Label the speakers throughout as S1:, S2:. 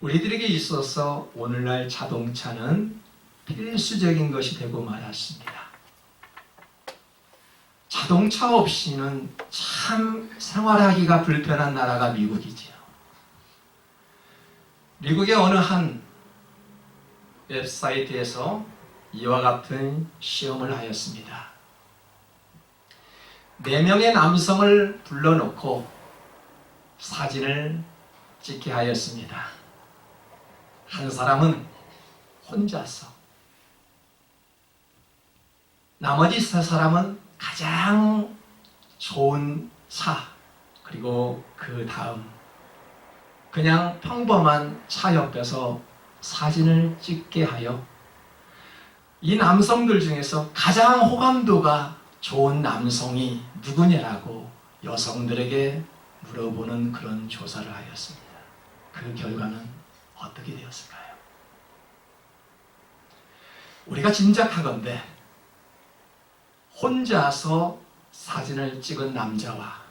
S1: 우리들에게 있어서 오늘날 자동차는 필수적인 것이 되고 말았습니다. 자동차 없이는 참 생활하기가 불편한 나라가 미국이지요. 미국의 어느 한 웹사이트에서 이와 같은 시험을 하였습니다. 4명의 남성을 불러놓고 사진을 찍게 하였습니다. 한 사람은 혼자서, 나머지 3사람은 가장 좋은 차, 그리고 그 다음 그냥 평범한 차 옆에서 사진을 찍게 하여 이 남성들 중에서 가장 호감도가 좋은 남성이 누구냐라고 여성들에게 물어보는 그런 조사를 하였습니다. 그 결과는 어떻게 되었을까요? 우리가 짐작하건대 혼자서 사진을 찍은 남자와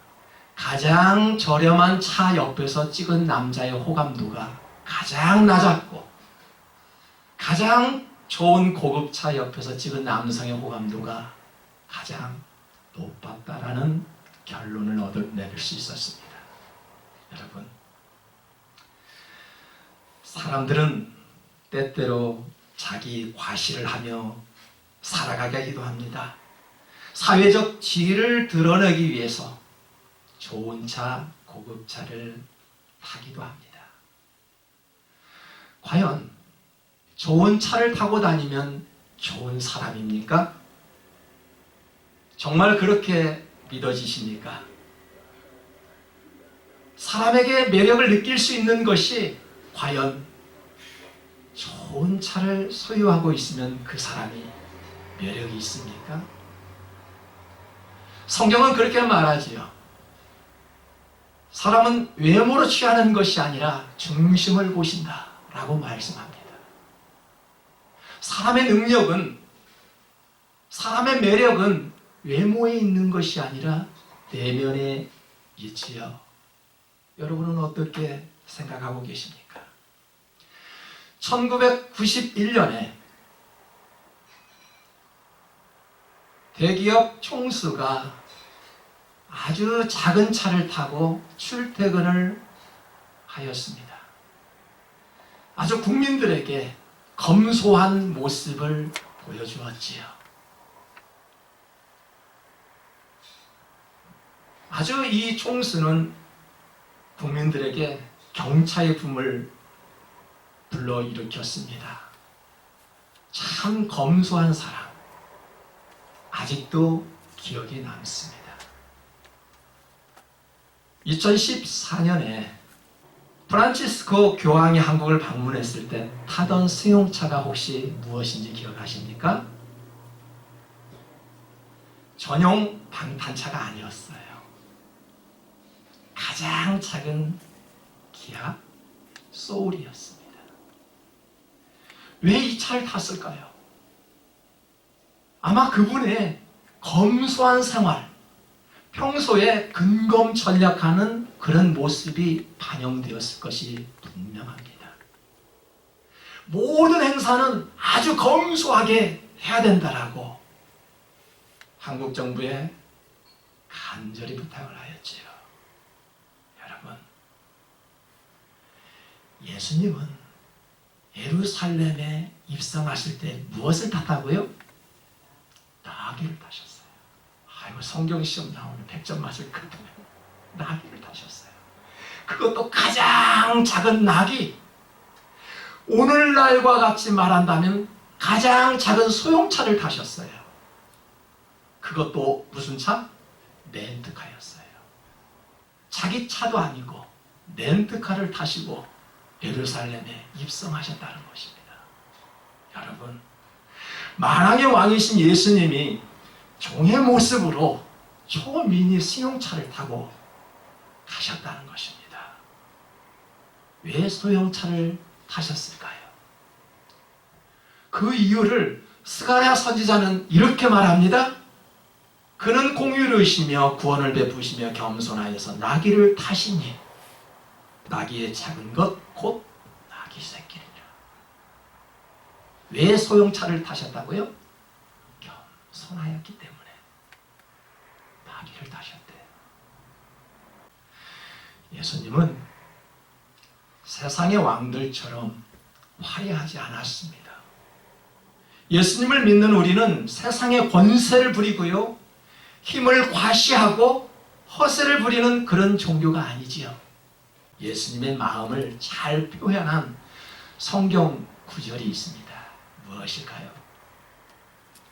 S1: 가장 저렴한 차 옆에서 찍은 남자의 호감도가 가장 낮았고, 가장 좋은 고급차 옆에서 찍은 남성의 호감도가 가장 높았다라는 결론을 얻어낼 수 있었습니다. 여러분, 사람들은 때때로 자기 과시를 하며 살아가기도 합니다. 사회적 지위를 드러내기 위해서 좋은 차, 고급차를 타기도 합니다. 과연 좋은 차를 타고 다니면 좋은 사람입니까? 정말 그렇게 믿어지십니까? 사람에게 매력을 느낄 수 있는 것이 과연 좋은 차를 소유하고 있으면 그 사람이 매력이 있습니까? 성경은 그렇게 말하지요. 사람은 외모로 취하는 것이 아니라 중심을 보신다 라고 말씀합니다. 사람의 능력은, 사람의 매력은 외모에 있는 것이 아니라 내면에 있지요. 여러분은 어떻게 생각하고 계십니까? 1991년에 대기업 총수가 아주 작은 차를 타고 출퇴근을 하였습니다. 아주 국민들에게 검소한 모습을 보여주었지요. 아주 이 총수는 국민들에게 경차의 붐을 불러일으켰습니다. 참 검소한 사람, 아직도 기억에 남습니다. 2014년에 프란치스코 교황이 한국을 방문했을 때 타던 승용차가 혹시 무엇인지 기억하십니까? 전용 방탄차가 아니었어요. 가장 작은 기아 소울이었습니다. 왜 이 차를 탔을까요? 아마 그분의 검소한 생활, 평소에 근검전략하는 그런 모습이 반영되었을 것이 분명합니다. 모든 행사는 아주 검소하게 해야 된다라고 한국 정부에 간절히 부탁을 하였지요. 여러분, 예수님은 예루살렘에 입성하실 때 무엇을 탔다고요? 나귀를 타셨어요. 아이고, 성경 시험 나오면 100점 맞을 것 같아요. 나귀를 타셨어요. 그것도 가장 작은 나귀. 오늘날과 같이 말한다면 가장 작은 소형차를 타셨어요. 그것도 무슨 차? 렌트카였어요. 자기 차도 아니고 렌트카를 타시고 예루살렘에 입성하셨다는 것입니다. 여러분, 만왕의 왕이신 예수님이 종의 모습으로 초미니 승용차를 타고 가셨다는 것입니다. 왜 소형차를 타셨을까요? 그 이유를 스가랴 선지자는 이렇게 말합니다. 그는 공의를 의시며 구원을 베푸시며 겸손하여서 나귀를 타시니, 나귀의 작은 것 곧 나귀. 왜 소형차를 타셨다고요? 겸손하였기 때문에 나귀를 타셨대요. 예수님은 세상의 왕들처럼 화려하지 않았습니다. 예수님을 믿는 우리는 세상의 권세를 부리고요, 힘을 과시하고 허세를 부리는 그런 종교가 아니지요. 예수님의 마음을 잘 표현한 성경 구절이 있습니다. 무엇일까요?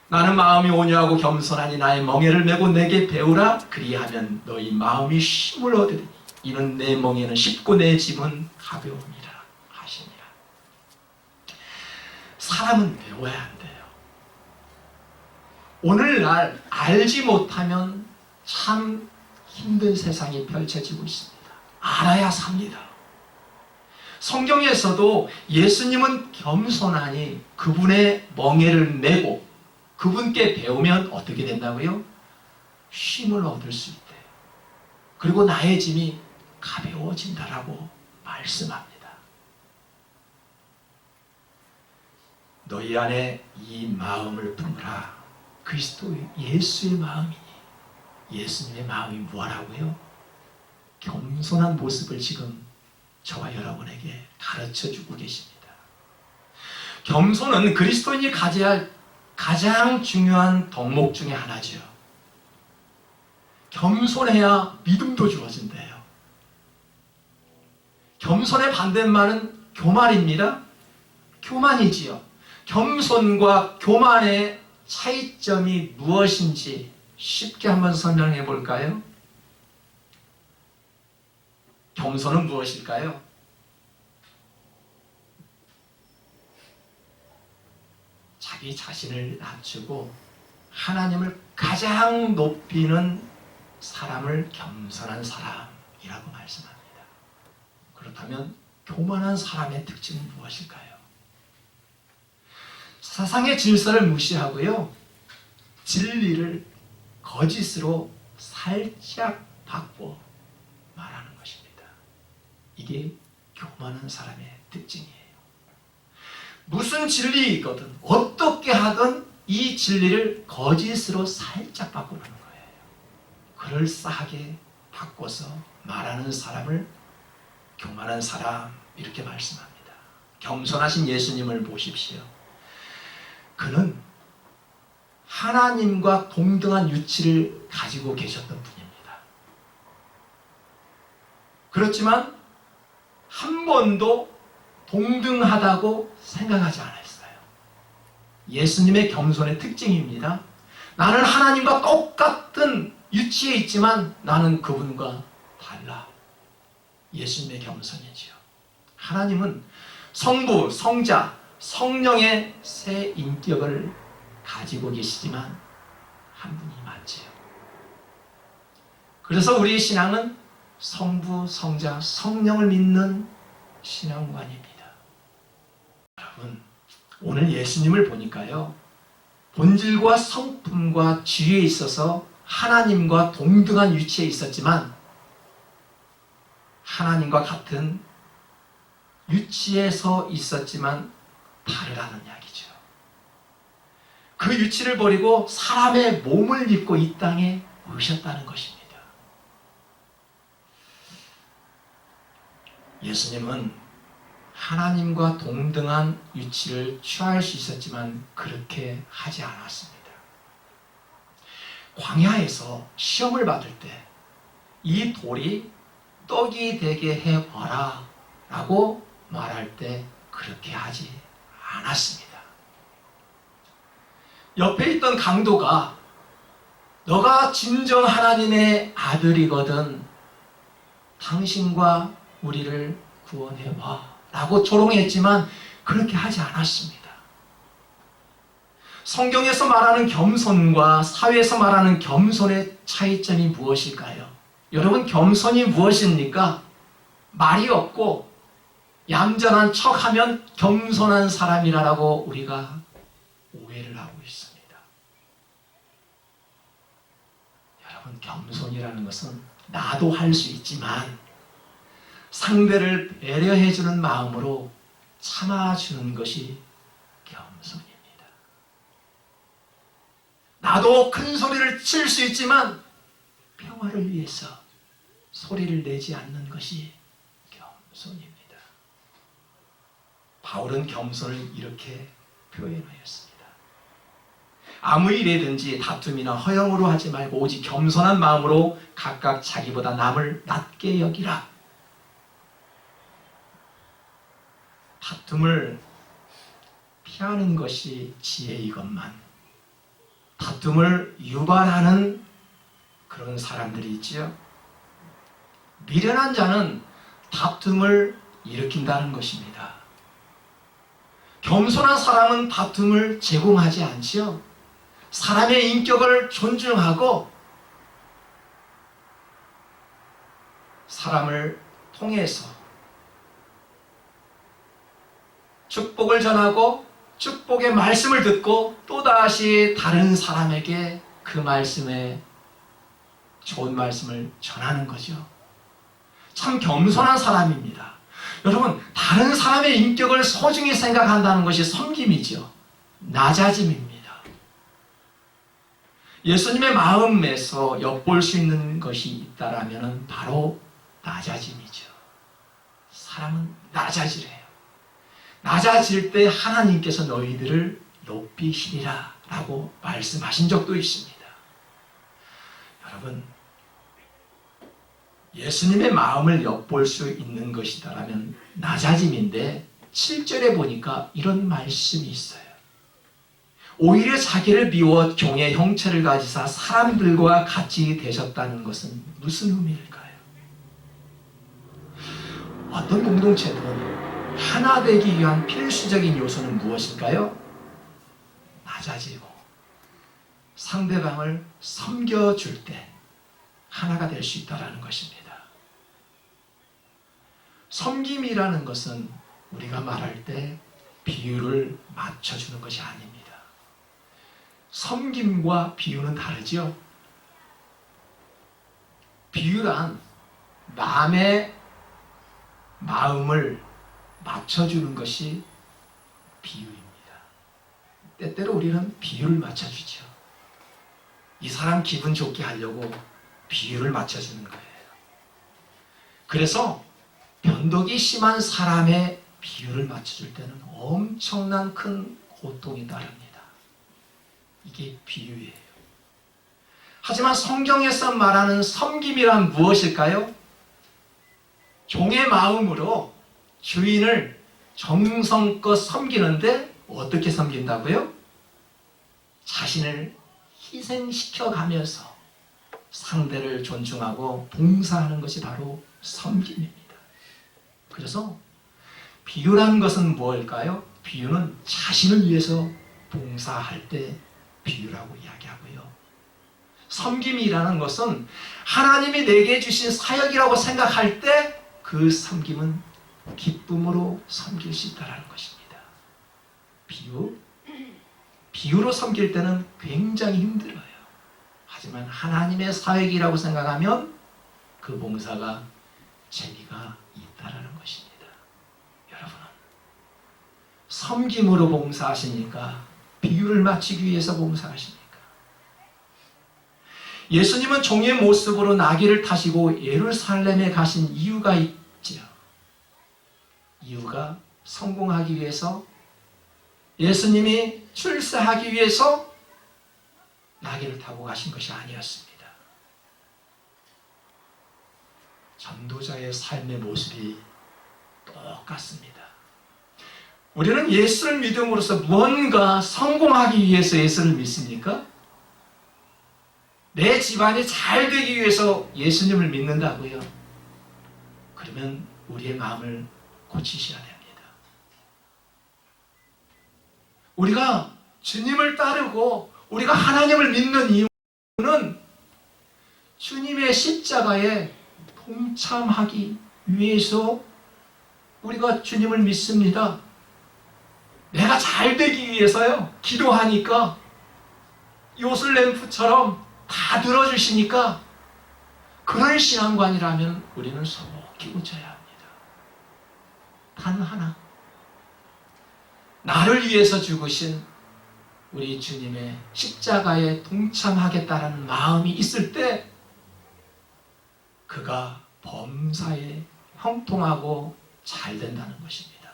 S1: 나는 마음이 온유하고 겸손하니 나의 멍에를 메고 내게 배우라. 그리하면 너희 마음이 쉼을 얻으리니 이는 내 멍에는 쉽고 내 짐은 가벼움이라 하시니라. 사람은 배워야 한대요. 오늘날 알지 못하면 참 힘든 세상이 펼쳐지고 있습니다. 알아야 삽니다. 성경에서도 예수님은 겸손하니 그분의 멍에를 메고 그분께 배우면 어떻게 된다고요? 쉼을 얻을 수 있대요. 그리고 나의 짐이 가벼워진다라고 말씀합니다. 너희 안에 이 마음을 품으라. 그리스도 예수의 마음이니 예수님의 마음이 뭐라고요? 겸손한 모습을 지금 저와 여러분에게 가르쳐주고 계십니다. 겸손은 그리스도인이 가져야 할 가장 중요한 덕목 중에 하나죠. 겸손해야 믿음도 주어진대요. 겸손의 반대말은 교만입니다. 교만이지요. 겸손과 교만의 차이점이 무엇인지 쉽게 한번 설명해 볼까요? 겸손은 무엇일까요? 자기 자신을 낮추고 하나님을 가장 높이는 사람을 겸손한 사람이라고 말씀합니다. 그렇다면 교만한 사람의 특징은 무엇일까요? 세상의 질서를 무시하고요, 진리를 거짓으로 살짝 바꿔 말하는 것입니다. 이게 교만한 사람의 특징이에요. 무슨 진리이거든 어떻게 하든 이 진리를 거짓으로 살짝 바꾸는 거예요. 그럴싸하게 바꿔서 말하는 사람을 교만한 사람 이렇게 말씀합니다. 겸손하신 예수님을 보십시오. 그는 하나님과 동등한 위치를 가지고 계셨던 분입니다. 그렇지만 한 번도 동등하다고 생각하지 않았어요. 예수님의 겸손의 특징입니다. 나는 하나님과 똑같은 위치에 있지만 나는 그분과 달라. 예수님의 겸손이지요. 하나님은 성부, 성자, 성령의 세 인격을 가지고 계시지만 한 분이 맞지요. 그래서 우리의 신앙은 성부, 성자, 성령을 믿는 신앙관입니다. 여러분, 오늘 예수님을 보니까요, 본질과 성품과 지위에 있어서 하나님과 동등한 위치에 있었지만 하나님과 같은 위치에서 있었지만 다르다는 이야기죠. 그 위치를 버리고 사람의 몸을 입고 이 땅에 오셨다는 것입니다. 예수님은 하나님과 동등한 위치를 취할 수 있었지만 그렇게 하지 않았습니다. 광야에서 시험을 받을 때 이 돌이 떡이 되게 해봐라 라고 말할 때 그렇게 하지 않았습니다. 옆에 있던 강도가 너가 진정 하나님의 아들이거든 당신과 우리를 구원해봐 라고 조롱했지만 그렇게 하지 않았습니다. 성경에서 말하는 겸손과 사회에서 말하는 겸손의 차이점이 무엇일까요? 여러분, 겸손이 무엇입니까? 말이 없고 얌전한 척하면 겸손한 사람이라고 우리가 오해를 하고 있습니다. 여러분, 겸손이라는 것은 나도 할 수 있지만 상대를 배려해주는 마음으로 참아주는 것이 겸손입니다. 나도 큰 소리를 칠 수 있지만 평화를 위해서 소리를 내지 않는 것이 겸손입니다. 바울은 겸손을 이렇게 표현하였습니다. 아무 일이든지 다툼이나 허영으로 하지 말고 오직 겸손한 마음으로 각각 자기보다 남을 낮게 여기라. 다툼을 피하는 것이 지혜이건만 다툼을 유발하는 그런 사람들이 있지요. 미련한 자는 다툼을 일으킨다는 것입니다. 겸손한 사람은 다툼을 제공하지 않지요. 사람의 인격을 존중하고 사람을 통해서 축복을 전하고 축복의 말씀을 듣고 또다시 다른 사람에게 그 말씀에 좋은 말씀을 전하는 거죠. 참 겸손한 사람입니다. 여러분, 다른 사람의 인격을 소중히 생각한다는 것이 섬김이죠. 낮아짐입니다. 예수님의 마음에서 엿볼 수 있는 것이 있다라면 바로 낮아짐이죠. 사람은 낮아지래요. 낮아질 때 하나님께서 너희들을 높이시리라 라고 말씀하신 적도 있습니다. 여러분, 예수님의 마음을 엿볼 수 있는 것이다라면 낮아짐인데 7절에 보니까 이런 말씀이 있어요. 오히려 자기를 비워 종의 형체를 가지사 사람들과 같이 되셨다는 것은 무슨 의미일까요? 어떤 공동체든 하나 되기 위한 필수적인 요소는 무엇일까요? 낮아지고 상대방을 섬겨줄 때 하나가 될 수 있다는 것입니다. 섬김이라는 것은 우리가 말할 때 비율을 맞춰주는 것이 아닙니다. 섬김과 비유는 다르죠. 비유란 남의 마음을 맞춰주는 것이 비유입니다. 때때로 우리는 비유를 맞춰주죠. 이 사람 기분 좋게 하려고 비유를 맞춰주는 거예요. 그래서 변덕이 심한 사람의 비유를 맞춰줄 때는 엄청난 큰 고통이 따릅니다. 이게 비유예요. 하지만 성경에서 말하는 섬김이란 무엇일까요? 종의 마음으로 주인을 정성껏 섬기는데 어떻게 섬긴다고요? 자신을 희생시켜 가면서 상대를 존중하고 봉사하는 것이 바로 섬김입니다. 그래서 비유라는 것은 무엇일까요? 비유는 자신을 위해서 봉사할 때 비유라고 이야기하고요. 섬김이라는 것은 하나님이 내게 주신 사역이라고 생각할 때 그 섬김은 기쁨으로 섬길 수 있다는 것입니다. 비유로 섬길 때는 굉장히 힘들어요. 하지만 하나님의 사역이라고 생각하면 그 봉사가 재미가 있다는 것입니다. 여러분은 섬김으로 봉사하십니까? 비유를 맞추기 위해서 봉사하십니까? 예수님은 종의 모습으로 나귀를 타시고 예루살렘에 가신 이유가 있죠. 이유가 성공하기 위해서, 예수님이 출세하기 위해서 나귀를 타고 가신 것이 아니었습니다. 전도자의 삶의 모습이 똑같습니다. 우리는 예수를 믿음으로써 무언가 성공하기 위해서 예수를 믿습니까? 내 집안이 잘 되기 위해서 예수님을 믿는다고요? 그러면 우리의 마음을 고치셔야 됩니다. 우리가 주님을 따르고 우리가 하나님을 믿는 이유는 주님의 십자가에 동참하기 위해서 우리가 주님을 믿습니다. 내가 잘 되기 위해서요. 기도하니까 요술램프처럼 다 들어주시니까 그런 신앙관이라면 우리는 속히 고쳐야 합니다. 단 하나. 나 나를 위해서 죽으신 우리 주님의 십자가에 동참하겠다라는 마음이 있을 때 그가 범사에 형통하고 잘 된다는 것입니다.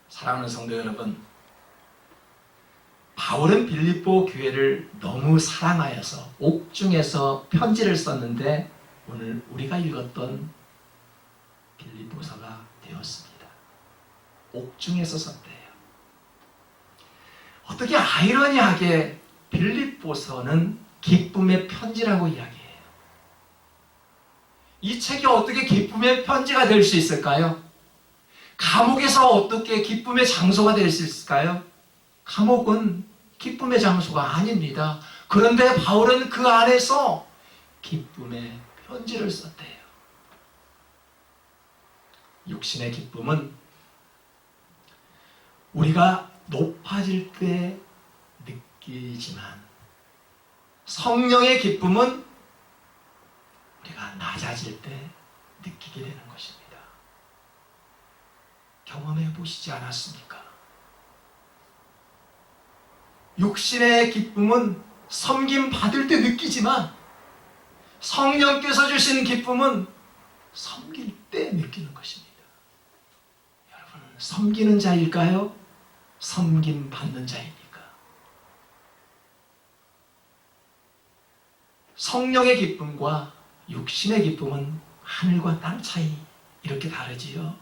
S1: 사랑하는 성도 여러분, 바울은 빌립보 교회를 너무 사랑하여서 옥중에서 편지를 썼는데 오늘 우리가 읽었던 빌립보서가 되었습니다. 옥중에서 썼대요. 어떻게 아이러니하게 빌립보서는 기쁨의 편지라고 이야기해요. 이 책이 어떻게 기쁨의 편지가 될 수 있을까요? 감옥에서 어떻게 기쁨의 장소가 될 수 있을까요? 감옥은 기쁨의 장소가 아닙니다. 그런데 바울은 그 안에서 기쁨의 편지를 썼대요. 육신의 기쁨은 우리가 높아질 때 느끼지만 성령의 기쁨은 우리가 낮아질 때 느끼게 되는 것입니다. 경험해 보시지 않았습니까? 육신의 기쁨은 섬김 받을 때 느끼지만 성령께서 주신 기쁨은 섬길 때 느끼는 것입니다. 여러분, 섬기는 자일까요? 섬김 받는 자입니까? 성령의 기쁨과 육신의 기쁨은 하늘과 땅 차이, 이렇게 다르지요.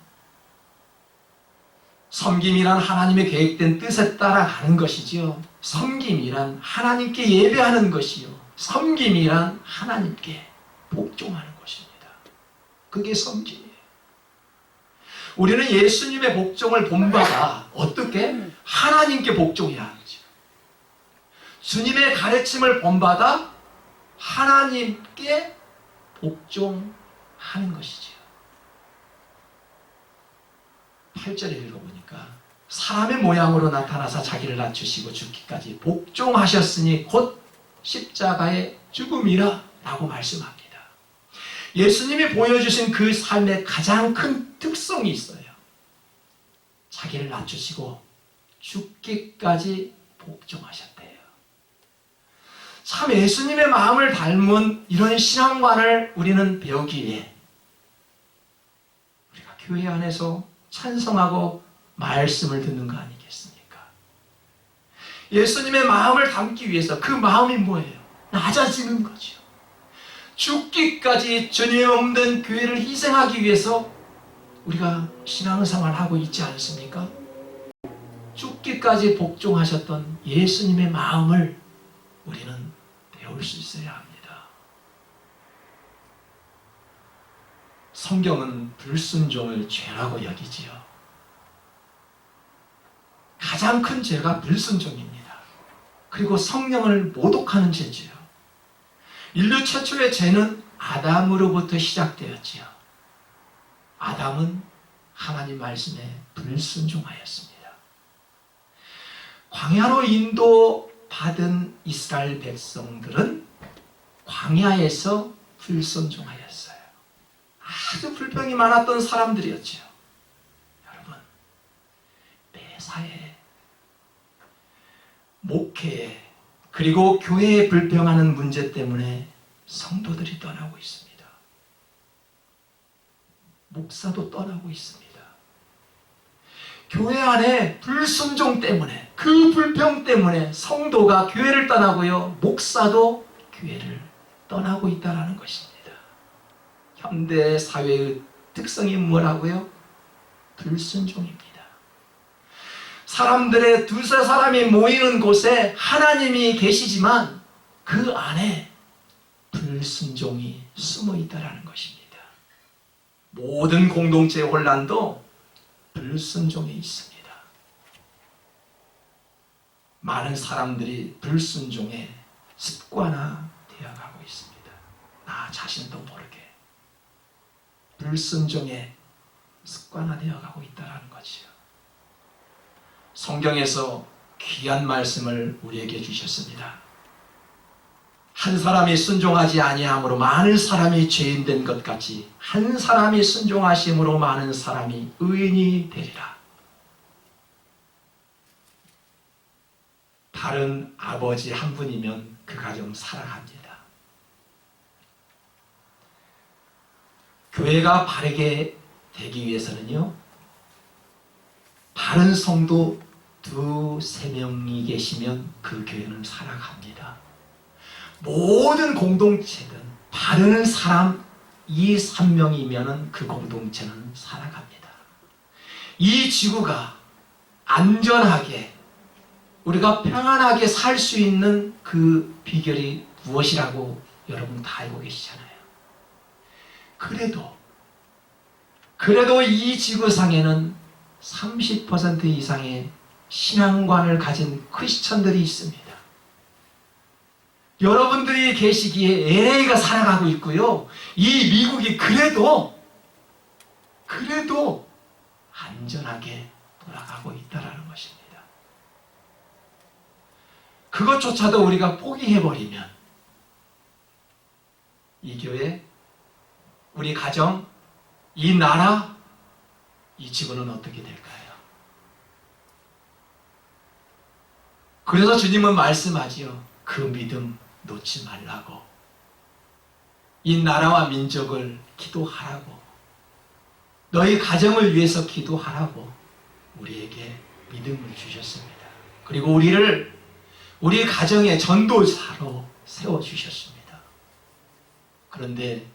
S1: 섬김이란 하나님의 계획된 뜻에 따라가는 것이지요. 섬김이란 하나님께 예배하는 것이요. 섬김이란 하나님께 복종하는 것입니다. 그게 섬김이에요. 우리는 예수님의 복종을 본받아 어떻게? 하나님께 복종해야 하죠. 주님의 가르침을 본받아 하나님께 복종하는 것이지요. 8절에 읽어보니까 사람의 모양으로 나타나사 자기를 낮추시고 죽기까지 복종하셨으니 곧 십자가의 죽음이라 라고 말씀합니다. 예수님이 보여주신 그 삶의 가장 큰 특성이 있어요. 자기를 낮추시고 죽기까지 복종하셨대요. 참 예수님의 마음을 닮은 이런 신앙관을 우리는 배우기 위해 우리가 교회 안에서 찬송하고 말씀을 듣는 거 아니겠습니까? 예수님의 마음을 담기 위해서 그 마음이 뭐예요? 낮아지는 거죠. 죽기까지 주님 없는 교회를 희생하기 위해서 우리가 신앙생활을 하고 있지 않습니까? 죽기까지 복종하셨던 예수님의 마음을 우리는 배울 수 있어야 합니다. 성경은 불순종을 죄라고 여기지요. 가장 큰 죄가 불순종입니다. 그리고 성령을 모독하는 죄지요. 인류 최초의 죄는 아담으로부터 시작되었지요. 아담은 하나님 말씀에 불순종하였습니다. 광야로 인도받은 이스라엘 백성들은 광야에서 불순종하였어요. 아주 불평이 많았던 사람들이었죠. 여러분, 매사에, 목회에, 그리고 교회에 불평하는 문제 때문에 성도들이 떠나고 있습니다. 목사도 떠나고 있습니다. 교회 안에 불순종 때문에, 그 불평 때문에 성도가 교회를 떠나고요, 목사도 교회를 떠나고 있다는 것입니다. 현대 사회의 특성이 뭐라고요? 불순종입니다. 사람들의 두세 사람이 모이는 곳에 하나님이 계시지만 그 안에 불순종이 숨어 있다는 것입니다. 모든 공동체의 혼란도 불순종에 있습니다. 많은 사람들이 불순종에 습관화되어 가고 있습니다. 나 자신도 모르게 불순종에 습관화되어 가고 있다는 거지요. 성경에서 귀한 말씀을 우리에게 주셨습니다. 한 사람이 순종하지 아니함으로 많은 사람이 죄인 된 것 같이 한 사람이 순종하심으로 많은 사람이 의인이 되리라. 바른 아버지 한 분이면 그 가정 살아갑니다. 교회가 바르게 되기 위해서는요, 바른 성도 2-3명이 계시면 그 교회는 살아갑니다. 모든 공동체든 바르는 사람 2-3명이면 그 공동체는 살아갑니다. 이 지구가 안전하게, 우리가 평안하게 살 수 있는 그 비결이 무엇이라고 여러분 다 알고 계시잖아요. 그래도 이 지구상에는 30% 이상의 신앙관을 가진 크리스천들이 있습니다. 여러분들이 계시기에 LA가 살아가고 있고요. 이 미국이 그래도 안전하게 돌아가고 있다는 것입니다. 그것조차도 우리가 포기해버리면 이 교회, 우리 가정, 이 나라, 이 지구는 어떻게 될까요? 그래서 주님은 말씀하지요. 그 믿음 놓지 말라고. 이 나라와 민족을 기도하라고. 너희 가정을 위해서 기도하라고 우리에게 믿음을 주셨습니다. 그리고 우리를 우리 가정의 전도사로 세워주셨습니다. 그런데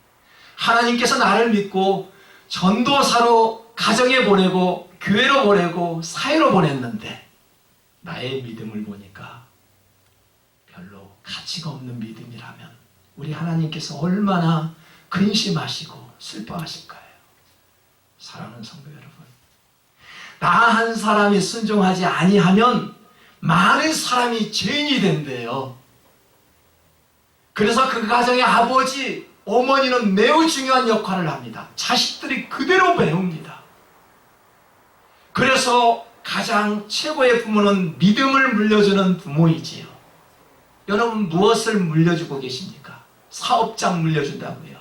S1: 하나님께서 나를 믿고 전도사로 가정에 보내고 교회로 보내고 사회로 보냈는데 나의 믿음을 보니까 별로 가치가 없는 믿음이라면 우리 하나님께서 얼마나 근심하시고 슬퍼하실까요? 사랑하는 성도 여러분, 나 한 사람이 순종하지 아니하면 많은 사람이 죄인이 된대요. 그래서 그 가정의 아버지, 어머니는 매우 중요한 역할을 합니다. 자식들이 그대로 배웁니다. 그래서 가장 최고의 부모는 믿음을 물려주는 부모이지요. 여러분 무엇을 물려주고 계십니까? 사업장 물려준다고요.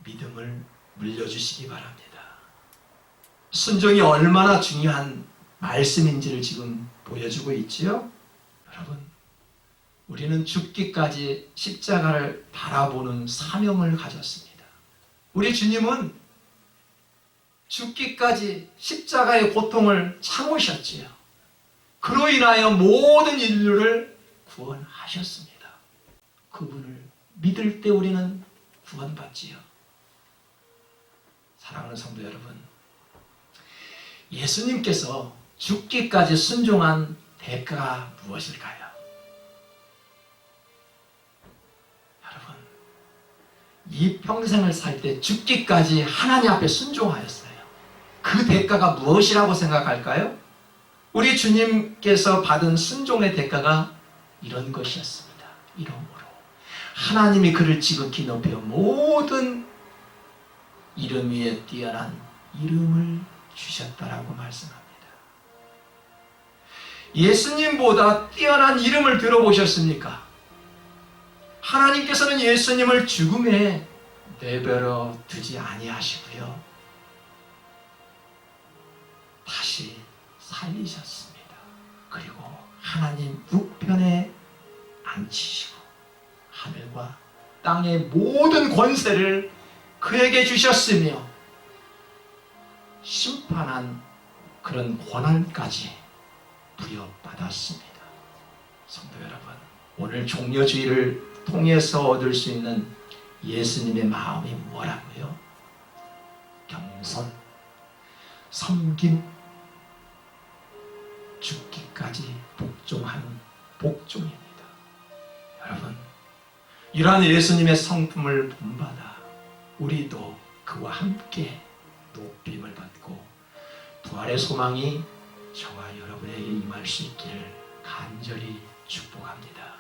S1: 믿음을 물려주시기 바랍니다. 순종이 얼마나 중요한 말씀인지를 지금 보여주고 있지요. 여러분, 우리는 죽기까지 십자가를 바라보는 사명을 가졌습니다. 우리 주님은 죽기까지 십자가의 고통을 참으셨지요. 그로 인하여 모든 인류를 구원하셨습니다. 그분을 믿을 때 우리는 구원받지요. 사랑하는 성도 여러분, 예수님께서 죽기까지 순종한 대가가 무엇일까요? 여러분, 이 평생을 살 때 죽기까지 하나님 앞에 순종하였어요. 그 대가가 무엇이라고 생각할까요? 우리 주님께서 받은 순종의 대가가 이런 것이었습니다. 이러므로 하나님이 그를 지극히 높여 모든 이름 위에 뛰어난 이름을 주셨다라고 말씀합니다. 예수님보다 뛰어난 이름을 들어보셨습니까? 하나님께서는 예수님을 죽음에 내버려 두지 아니하시고요, 다시 살리셨습니다. 그리고 하나님 우편에 앉히시고 하늘과 땅의 모든 권세를 그에게 주셨으며 심판한 그런 권한까지 부여받았습니다. 성도 여러분, 오늘 종려주의를 통해서 얻을 수 있는 예수님의 마음이 뭐라고요? 겸손, 섬김, 죽기까지 복종하는 복종입니다. 여러분, 이러한 예수님의 성품을 본받아 우리도 그와 함께 높임을 받고 부활의 소망이 저와 여러분에게 임할 수 있기를 간절히 축복합니다.